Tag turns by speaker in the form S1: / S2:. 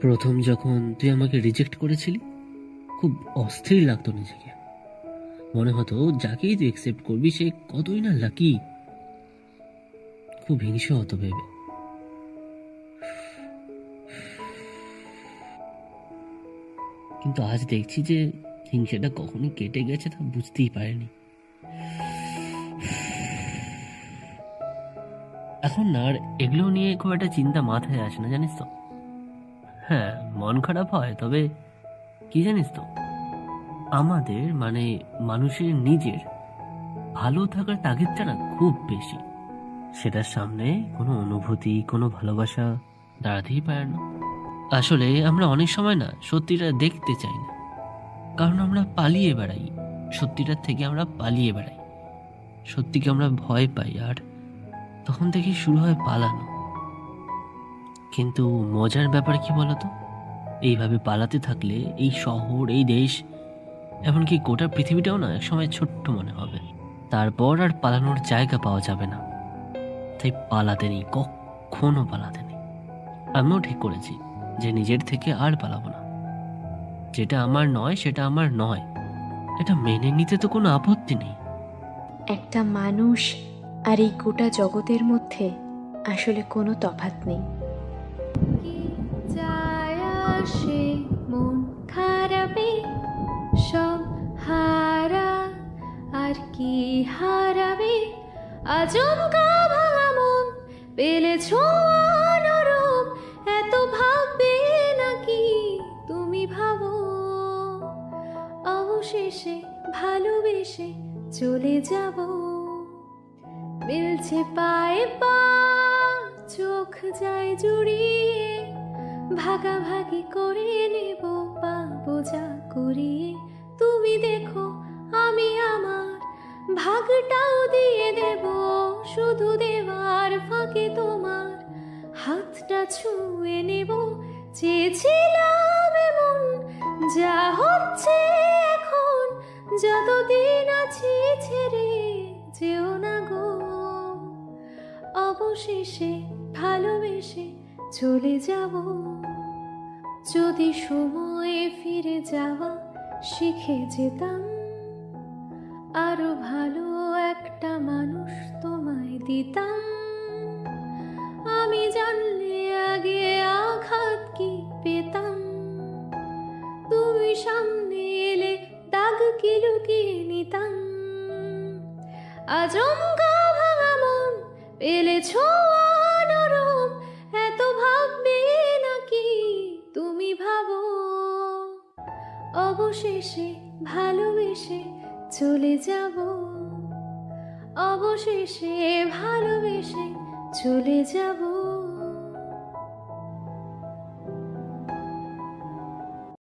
S1: প্রথম যখন তুই আমাকে রিজেক্ট করেছিলি, খুব অস্থির লাগতো নিজেকে। মনে হতো যাকেই তুই অ্যাকসেপ্ট করবি সে কতই না লাকি। খুব হিংসা হতো ভেবে। কিন্তু আজ দেখছি যে হিংসাটা কখনই কেটে গেছে তা বুঝতেই পারিনি। এখন না আর এগুলো নিয়ে খুব একটা চিন্তা মাথায় আসে না, জানিস তো। হ্যাঁ, মন খারাপ হয়, তবে কি জানিস তো, আমাদের মানে মানুষের নিজের ভালো থাকার তাগিদটা না খুব বেশি। সেটার সামনে কোনো অনুভূতি, কোনো ভালোবাসা দাঁড়াতেই পারে না। আসলে আমরা অনেক সময় না সত্যিটা দেখতে চাই না, কারণ আমরা পালিয়ে বেড়াই। সত্যিটার থেকে আমরা পালিয়ে বেড়াই, সত্যিকে আমরা ভয় পাই, আর তখন থেকেই শুরু হয় পালানো। কিন্তু মজার ব্যাপার কি বলতো, এইভাবে পালাতে থাকলে এই শহর, এই দেশ, এমনকি গোটা পৃথিবীটাও না একসময় ছোট্ট মনে হবে। তারপর আর পালানোর জায়গা পাওয়া যাবে না। তাই পালাতে নেই, কখনো পালাতে নেই। আমিও ঠিক করেছি যে নিজের থেকে আর পালাবো না। যেটা আমার নয় সেটা আমার নয়, এটা মেনে নিতে তো কোনো আপত্তি নেই।
S2: একটা মানুষ আর এই গোটা জগতের মধ্যে আসলে কোনো তফাৎ নেই। কি যায় আসে মন খারাপে, সব হারা আর কি হারাবে, আচমকা ভাঙা মন পেলেছ নরম, এত ভাববে নাকি তুমি ভাবো, অবশেষে ভালোবেসে চলে যাব, মিলছে পায়ে পা, চোখ যায় জুড়িয়ে, ভাগাভাগি করে নেব পাবো যা করিয়ে, তুমি দেখো আমি আমার ভাগটাও দিয়ে দেব, শুধু দেওয়ার ফাঁকে তোমার হাতটা ছুঁয়ে নেব, চেয়েছিলাম এমন যা হচ্ছে এখন, যতদিন আছি ছেড়ে যেও না গো, অবশেষে ভালোবেসে চলে যাব, যদি সময়ে ফিরে যাওয়া শিখে যেতাম, আরো ভালো একটা মানুষ তোমায় দিতাম, আমি জানলে আগে আঘাত কি পেতাম, তুমি সামনে এলে দাগ কি লুকিয়ে নিতাম, আচমকা ভাঙা মন পেলেছ নরম, এত ভাববে নাকি তুমি ভাবো, অবশেষে ভালোবেসে চলে যাব, অবশেষে ভালোবেসে চলে যাব।